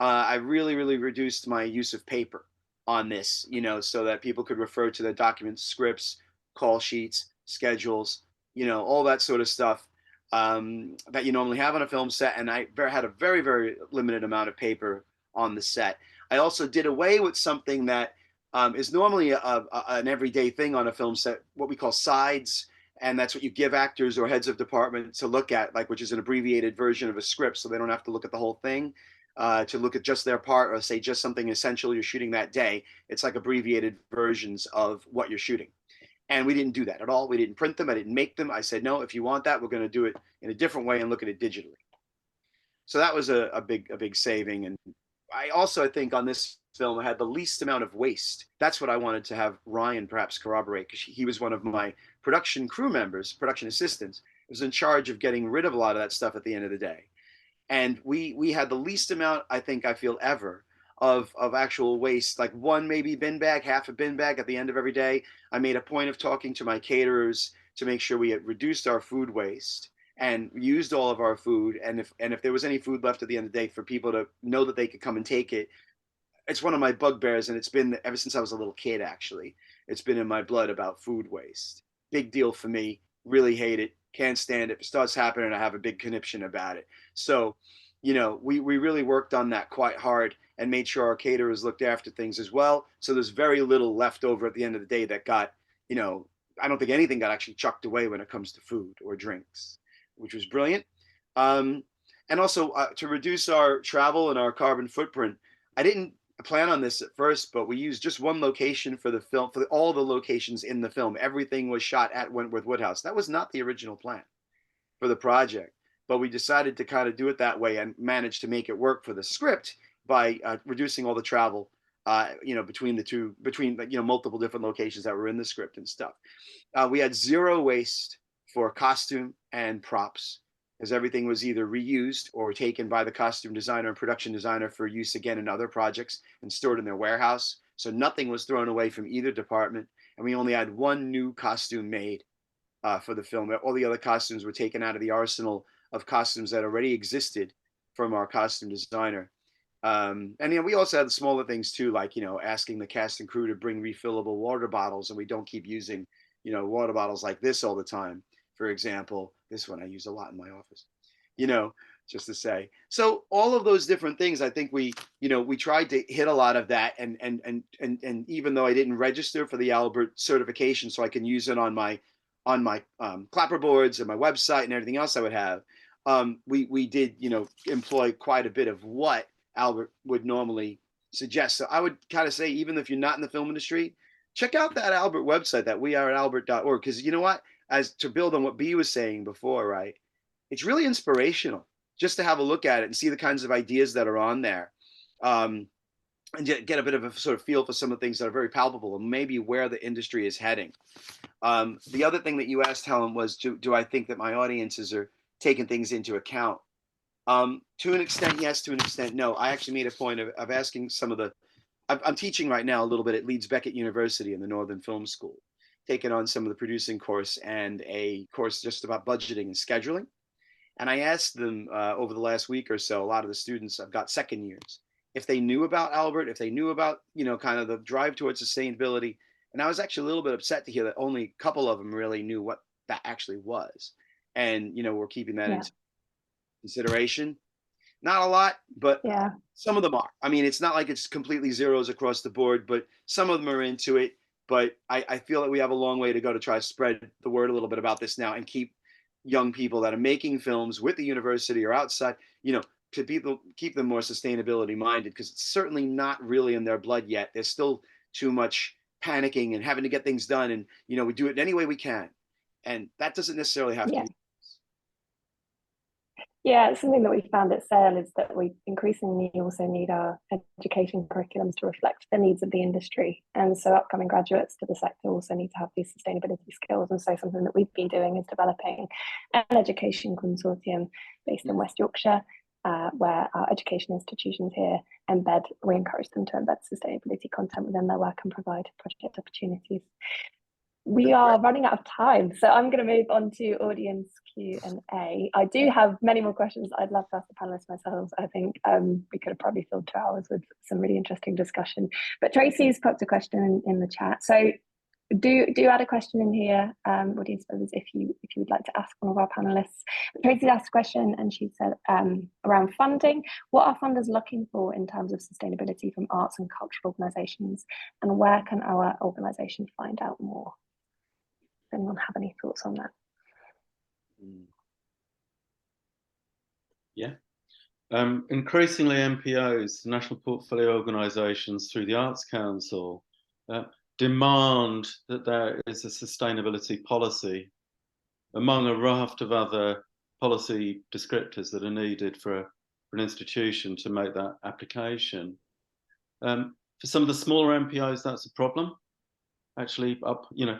I really, really reduced my use of paper on this, you know, so that people could refer to their documents, scripts, call sheets, schedules, you know, all that sort of stuff that you normally have on a film set. And I had a very, very limited amount of paper on the set. I also did away with something that is normally an everyday thing on a film set, what we call sides. And that's what you give actors or heads of department to look at, like, which is an abbreviated version of a script, so they don't have to look at the whole thing. To look at just their part, or say just something essential you're shooting that day. It's like abbreviated versions of what you're shooting. And we didn't do that at all. We didn't print them. I didn't make them. I said, no, if you want that, we're going to do it in a different way and look at it digitally. So that was a big saving. And I also, I think on this film, I had the least amount of waste. That's what I wanted to have Ryan perhaps corroborate, because he was one of my production crew members, production assistants, who was in charge of getting rid of a lot of that stuff at the end of the day. And we had the least amount, I feel ever, of actual waste, like one maybe bin bag, half a bin bag at the end of every day. I made a point of talking to my caterers to make sure we had reduced our food waste and used all of our food. And if there was any food left at the end of the day, for people to know that they could come and take it. It's one of my bugbears, and it's been ever since I was a little kid, actually. it's been in my blood about food waste. Big deal for me. Really hate it. Can't stand it. If it starts happening, I have a big conniption about it. So, you know, we really worked on that quite hard and made sure our caterers looked after things as well. So there's very little left over at the end of the day that got, you know, I don't think anything got actually chucked away when it comes to food or drinks, which was brilliant. And also to reduce our travel and our carbon footprint, I didn't plan on this at first, but we used just one location for the film, for all the locations in the film. Everything was shot at Wentworth Woodhouse. That was not the original plan for the project, but we decided to kind of do it that way and managed to make it work for the script by reducing all the travel, you know, between you know, multiple different locations that were in the script and stuff. We had zero waste for costume and props, because everything was either reused or taken by the costume designer and production designer for use again in other projects and stored in their warehouse. So nothing was thrown away from either department. And we only had one new costume made for the film. All the other costumes were taken out of the arsenal of costumes that already existed from our costume designer. And you know, we also had the smaller things too, like, you know, asking the cast and crew to bring refillable water bottles, and we don't keep using, you know, water bottles like this all the time. For example, this one I use a lot in my office, you know, just to say. So all of those different things, I think we, you know, we tried to hit a lot of that. And even though I didn't register for the Albert certification, so I can use it on my clapperboards and my website and everything else I would have, we did, you know, employ quite a bit of what Albert would normally suggest. So I would kind of say, even if you're not in the film industry, check out that Albert website, that wearealbert.org, because you know what? As to build on what B was saying before, right? It's really inspirational just to have a look at it and see the kinds of ideas that are on there, and get a bit of a sort of feel for some of the things that are very palpable and maybe where the industry is heading. The other thing that you asked, Helen, was do I think that my audiences are taking things into account? To an extent, yes. To an extent, no. I actually made a point of asking some of the. I'm teaching right now a little bit at Leeds Beckett University in the Northern Film School, taking on some of the producing course and a course just about budgeting and scheduling. And I asked them over the last week or so, a lot of the students, I've got second years, if they knew about Albert, if they knew about, you know, kind of the drive towards sustainability. And I was actually a little bit upset to hear that only a couple of them really knew what that actually was. And, you know, we're keeping that into consideration. Not a lot, but some of them are. I mean, it's not like it's completely zeros across the board, but some of them are into it. But I feel that we have a long way to go to try to spread the word a little bit about this now and keep young people that are making films with the university or outside, you know, to keep them more sustainability minded, because it's certainly not really in their blood yet. There's still too much panicking and having to get things done. And, you know, we do it any way we can. And that doesn't necessarily have to be. Yeah, something that we found at SAIL is that we increasingly also need our education curriculums to reflect the needs of the industry. And so upcoming graduates to the sector also need to have these sustainability skills. And so something that we've been doing is developing an education consortium based in West Yorkshire, where our education institutions here we encourage them to embed sustainability content within their work and provide project opportunities. We are running out of time, so I'm going to move on to audience Q&A. I do have many more questions I'd love to ask the panelists myself. I think we could have probably filled 2 hours with some really interesting discussion. But Tracy's popped a question in the chat. So do add a question in here, audience members, if you would like to ask one of our panelists. But Tracy's asked a question, and she said around funding. What are funders looking for in terms of sustainability from arts and cultural organisations, and where can our organisation find out more? Does anyone have any thoughts on that? Yeah. Increasingly, NPOs, National Portfolio Organisations, through the Arts Council, demand that there is a sustainability policy among a raft of other policy descriptors that are needed for an institution to make that application. For some of the smaller NPOs, that's a problem. Actually, you know,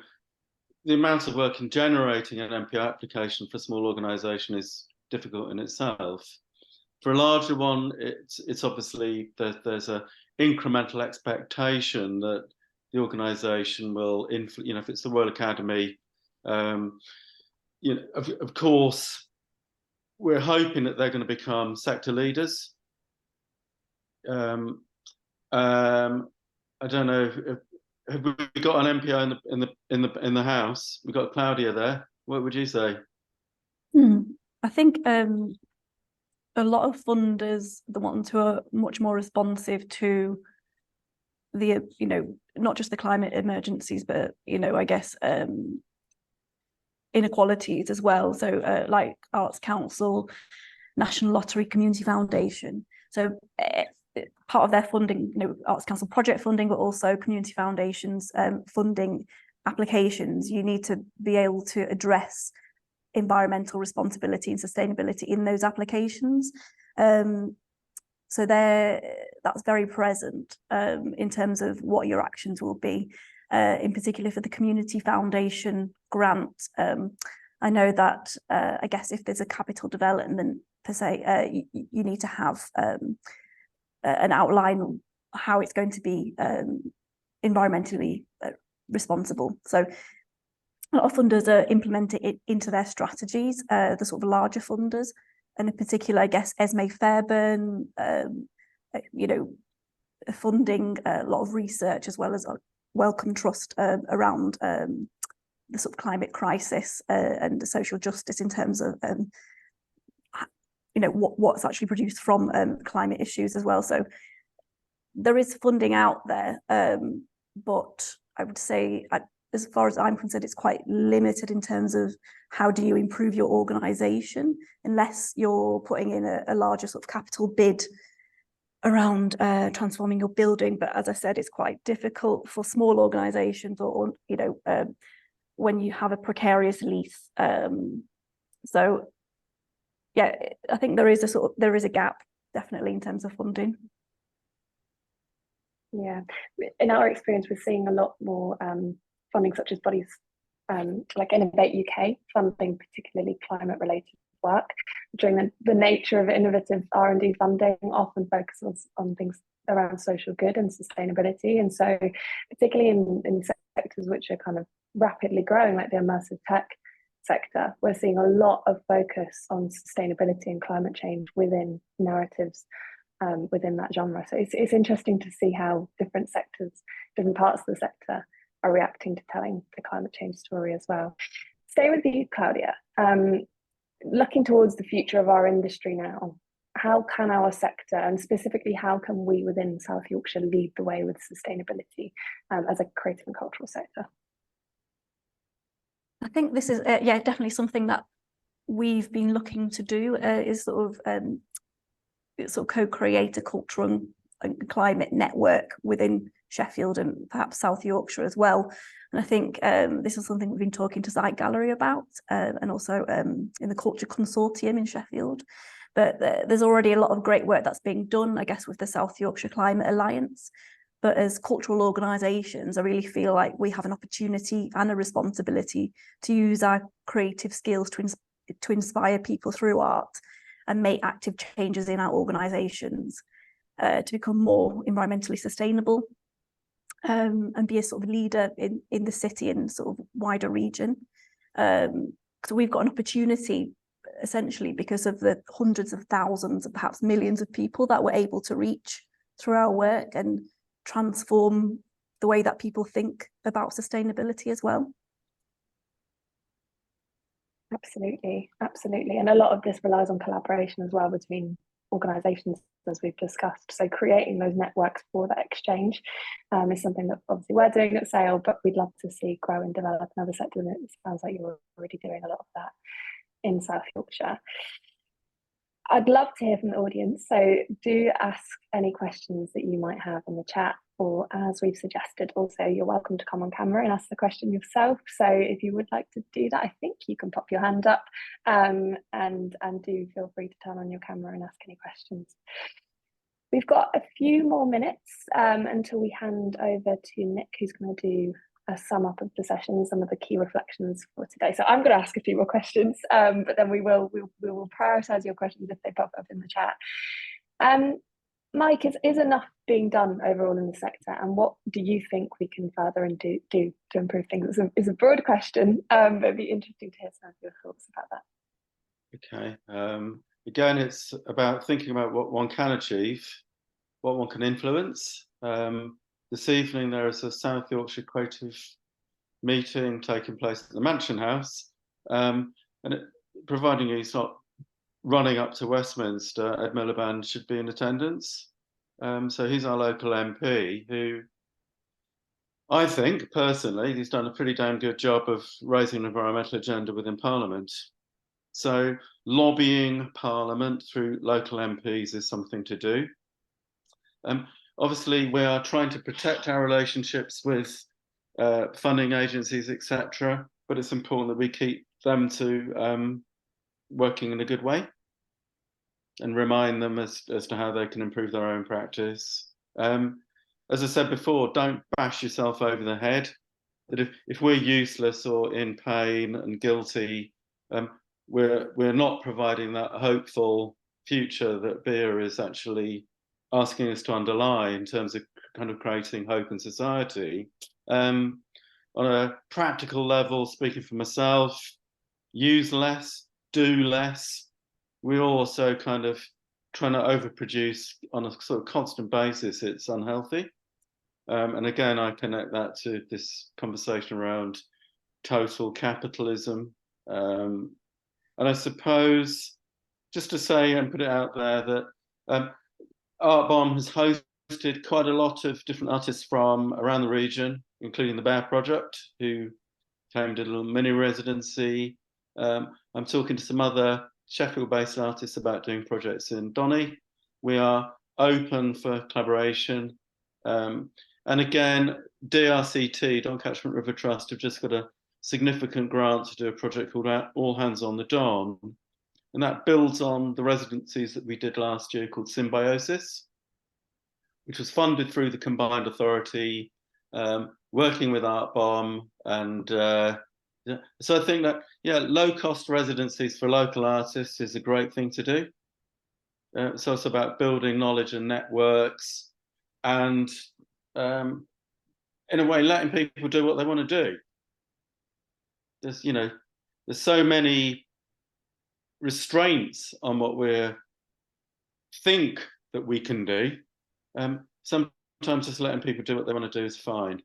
the amount of work in generating an NPO application for a small organisation is difficult in itself. For a larger one, it's obviously that there's an incremental expectation that the organisation will, you know, if it's the Royal Academy, you know, of course, we're hoping that they're going to become sector leaders. I don't know have we got an MPO in the house? We've got Claudia there. What would you say? I think a lot of funders, the ones who are much more responsive to the, not just the climate emergencies, but, I guess inequalities as well. So like Arts Council, National Lottery, Community Foundation. So part of their funding, Arts Council project funding, but also community foundations funding applications, you need to be able to address environmental responsibility and sustainability in those applications. So that's very present in terms of what your actions will be, in particular for the community foundation grant. I know that, I guess if there's a capital development per se, you need to have an outline on how it's going to be environmentally responsible. So a lot of funders are implementing it into their strategies, the sort of larger funders, and in particular, I guess, Esme Fairbairn, funding a lot of research as well as Wellcome Trust around the sort of climate crisis and the social justice in terms of, what's actually produced from climate issues as well. So there is funding out there, but I would say, as far as I'm concerned, it's quite limited in terms of how do you improve your organisation, unless you're putting in a larger sort of capital bid around transforming your building. But as I said, it's quite difficult for small organisations or when you have a precarious lease. So yeah, I think there is a gap definitely in terms of funding. Yeah, in our experience, we're seeing a lot more funding, such as bodies like Innovate UK, funding particularly climate related work. During the nature of innovative R&D funding often focuses on things around social good and sustainability. And so particularly in sectors which are kind of rapidly growing, like the immersive tech sector, we're seeing a lot of focus on sustainability and climate change within narratives within that genre. So it's interesting to see how different sectors, different parts of the sector are reacting to telling the climate change story as well. Stay with you, Claudia. Looking towards the future of our industry now, how can our sector, and specifically how can we within South Yorkshire lead the way with sustainability as a creative and cultural sector? I think this is definitely something that we've been looking to do, is sort of co-create a cultural and climate network within Sheffield and perhaps South Yorkshire as well. And I think this is something we've been talking to Zeit Gallery about, and also in the Culture Consortium in Sheffield. But there's already a lot of great work that's being done, I guess, with the South Yorkshire Climate Alliance. But as cultural organisations, I really feel like we have an opportunity and a responsibility to use our creative skills to inspire people through art and make active changes in our organisations to become more environmentally sustainable, and be a sort of leader in the city and sort of wider region. So we've got an opportunity, essentially, because of the hundreds of thousands and perhaps millions of people that we're able to reach through our work and transform the way that people think about sustainability as well. Absolutely, absolutely. And a lot of this relies on collaboration as well between organisations, as we've discussed. So creating those networks for that exchange is something that obviously we're doing at SAIL, but we'd love to see grow and develop in other sectors. And it sounds like you're already doing a lot of that in South Yorkshire. I'd love to hear from the audience, so do ask any questions that you might have in the chat, or as we've suggested, also you're welcome to come on camera and ask the question yourself. So if you would like to do that, I think you can pop your hand up and do feel free to turn on your camera and ask any questions. We've got a few more minutes until we hand over to Nick, who's going to do a sum up of the session, some of the key reflections for today. So I'm going to ask a few more questions, but then we will prioritise your questions if they pop up in the chat. Mike, is enough being done overall in the sector, and what do you think we can further and do to improve things? It's a broad question, but it'd be interesting to hear some of your thoughts about that. Okay. Again, it's about thinking about what one can achieve, what one can influence. this evening there is a South Yorkshire creative meeting taking place at the Mansion House, and providing he's not running up to Westminster, Ed Miliband should be in attendance. So he's our local MP, who I think personally he's done a pretty damn good job of raising an environmental agenda within Parliament. So lobbying Parliament through local MPs is something to do. Obviously, we are trying to protect our relationships with funding agencies, etc. But it's important that we keep them to working in a good way and remind them as to how they can improve their own practice. As I said before, don't bash yourself over the head. That if we're useless or in pain and guilty, we're not providing that hopeful future that beer is actually asking us to underlie in terms of kind of creating hope in society. On a practical level, speaking for myself, use less, do less. We're also kind of trying to overproduce on a sort of constant basis. It's unhealthy. And again, I connect that to this conversation around total capitalism. And I suppose, just to say and put it out there, that Art Bomb has hosted quite a lot of different artists from around the region, including the Bear Project, who came to a little mini residency. I'm talking to some other Sheffield-based artists about doing projects in Donny. We are open for collaboration. And again, DRCT, Don Catchment River Trust, have just got a significant grant to do a project called All Hands on the Don. And that builds on the residencies that we did last year called Symbiosis, which was funded through the Combined Authority, working with Art Bomb. And so I think that, yeah, low-cost residencies for local artists is a great thing to do. So it's about building knowledge and networks and, in a way, letting people do what they want to do. There's so many restraints on what we think that we can do. Sometimes just letting people do what they want to do is fine.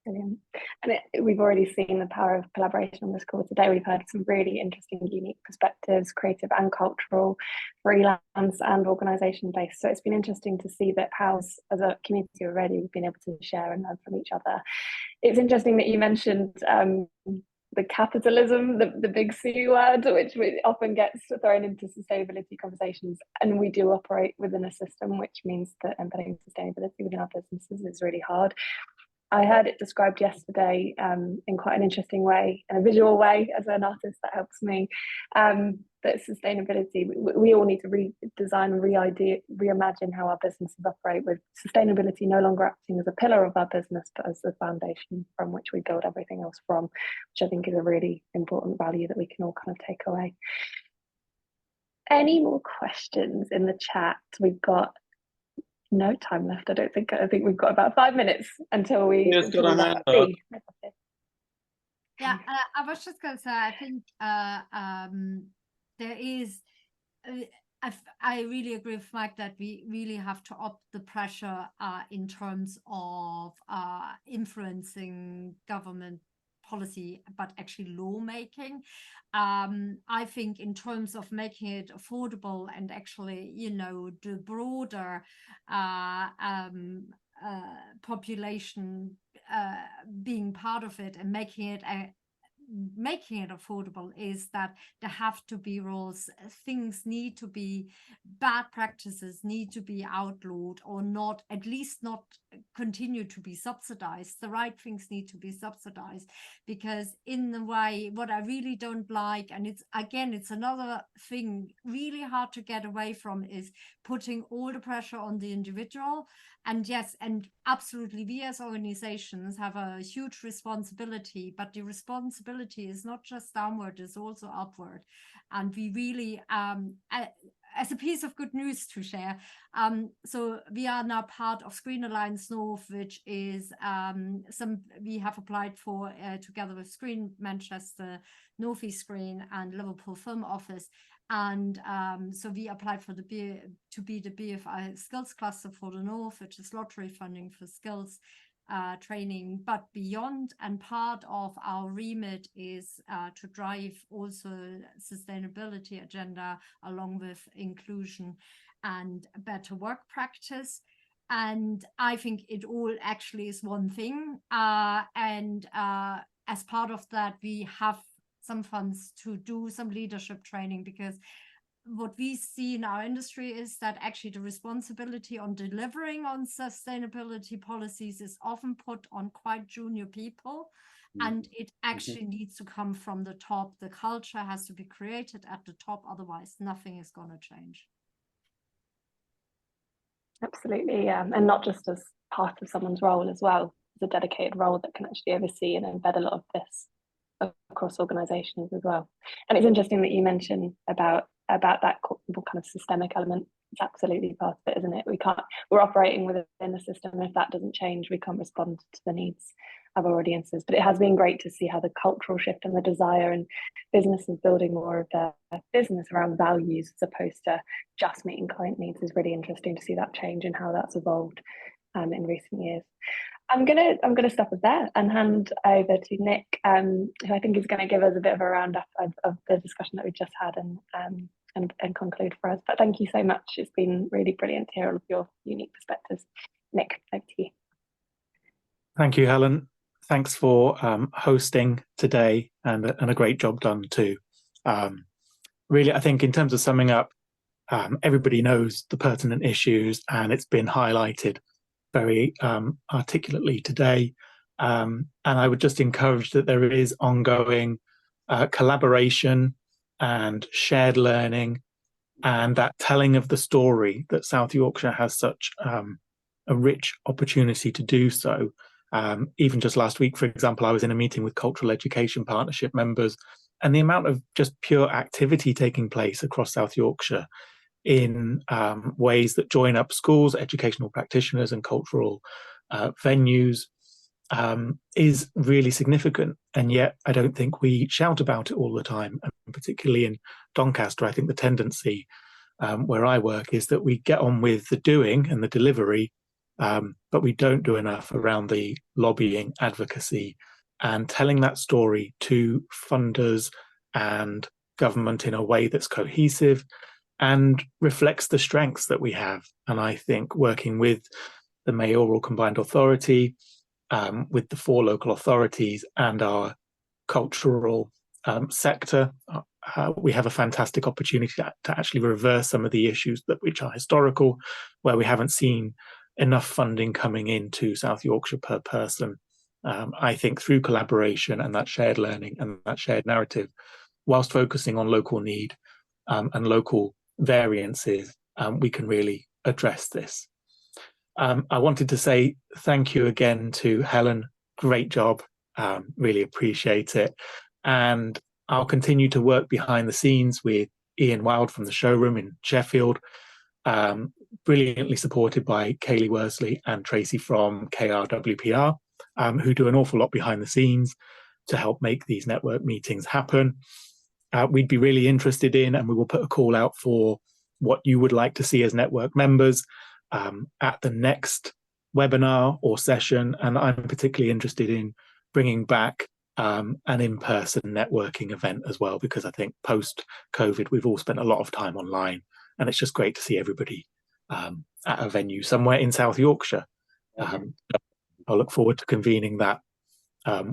Brilliant. And we've already seen the power of collaboration on this call today. We've heard some really interesting, unique perspectives, creative and cultural, freelance and organisation based. So it's been interesting to see that how, as a community already, we've been able to share and learn from each other. It's interesting that you mentioned the capitalism, the big C word, which often gets thrown into sustainability conversations. And we do operate within a system, which means that embedding sustainability within our businesses is really hard. I heard it described yesterday in quite an interesting way, in a visual way, as an artist that helps me, that sustainability, we all need to redesign and reimagine how our businesses operate, with sustainability no longer acting as a pillar of our business, but as the foundation from which we build everything else from, which I think is a really important value that we can all kind of take away. Any more questions in the chat? We've got no time left. I think we've got about 5 minutes until we. Yes, got a hand up. Yeah, I was just going to say, I think there is. I really agree with Mike that we really have to up the pressure in terms of influencing government policy, but actually lawmaking. I think in terms of making it affordable and actually, the broader population being part of it and making it affordable, is that there have to be rules. Things need to be, bad practices need to be outlawed, or not, at least not continue to be subsidized. The right things need to be subsidized, because in the way, what I really don't like, and it's another thing really hard to get away from, is putting all the pressure on the individual. And yes, and absolutely, we as organizations have a huge responsibility, but the responsibility is not just downward, it's also upward. And we really, as a piece of good news to share, so we are now part of Screen Alliance North, which is we have applied for, together with Screen Manchester, North East Screen and Liverpool Film Office, And so we applied for to be the BFI skills cluster for the North, which is lottery funding for skills training, but beyond. And part of our remit is to drive also sustainability agenda along with inclusion and better work practice. And I think it all actually is one thing. And as part of that, we have some funds to do some leadership training, because what we see in our industry is that actually the responsibility on delivering on sustainability policies is often put on quite junior people. And it actually needs to come from the top. The culture has to be created at the top, otherwise nothing is going to change. Absolutely, yeah. And not just as part of someone's role as well, as a dedicated role that can actually oversee and embed a lot of this across organisations as well. And it's interesting that you mentioned about that kind of systemic element. It's absolutely part of it, isn't it? We're operating within a system, and if that doesn't change, we can't respond to the needs of our audiences. But it has been great to see how the cultural shift and the desire and businesses building more of their business around values as opposed to just meeting client needs is really interesting to see that change and how that's evolved in recent years. I'm gonna stop it there and hand over to Nick, who I think is going to give us a bit of a roundup of the discussion that we've just had and conclude for us. But thank you so much. It's been really brilliant to hear all of your unique perspectives. Nick, over to you. Thank you, Helen. Thanks for hosting today, and a great job done too. Really, I think in terms of summing up, everybody knows the pertinent issues, and it's been highlighted very articulately today. And I would just encourage that there is ongoing collaboration and shared learning, and that telling of the story that South Yorkshire has such a rich opportunity to do so. Even just last week, for example, I was in a meeting with Cultural Education Partnership members, and the amount of just pure activity taking place across South Yorkshire in ways that join up schools, educational practitioners and cultural venues is really significant. And yet I don't think we shout about it all the time, and particularly in Doncaster. I think the tendency where I work is that we get on with the doing and the delivery, but we don't do enough around the lobbying, advocacy, and telling that story to funders and government in a way that's cohesive and reflects the strengths that we have. And I think working with the mayoral combined authority, with the 4 local authorities and our cultural sector, we have a fantastic opportunity to actually reverse some of the issues which are historical, where we haven't seen enough funding coming into South Yorkshire per person. I think through collaboration and that shared learning and that shared narrative, whilst focusing on local need and local variances, we can really address this. I wanted to say thank you again to Helen. Great job. Really appreciate it. And I'll continue to work behind the scenes with Ian Wild from the Showroom in Sheffield, brilliantly supported by Kaylee Worsley and Tracy from KRWPR, who do an awful lot behind the scenes to help make these network meetings happen. We'd be really interested in, and we will put a call out for what you would like to see as network members at the next webinar or session. And I'm particularly interested in bringing back an in-person networking event as well, because I think post-COVID, we've all spent a lot of time online, and it's just great to see everybody at a venue somewhere in South Yorkshire. I look forward to convening that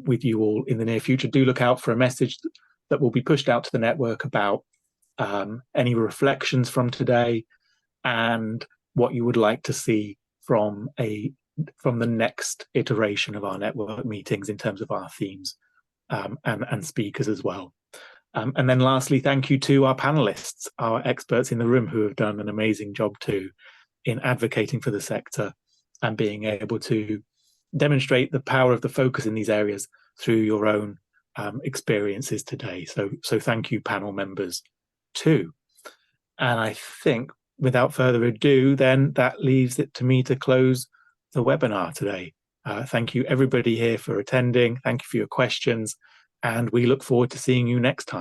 with you all in the near future. Do look out for a message that will be pushed out to the network about any reflections from today and what you would like to see from the next iteration of our network meetings in terms of our themes and speakers as well. And then lastly, thank you to our panelists, our experts in the room, who have done an amazing job too in advocating for the sector and being able to demonstrate the power of the focus in these areas through your own experiences today. So thank you, panel members too. And I think without further ado, then that leaves it to me to close the webinar today. Thank you everybody here for attending. Thank you for your questions, and we look forward to seeing you next time.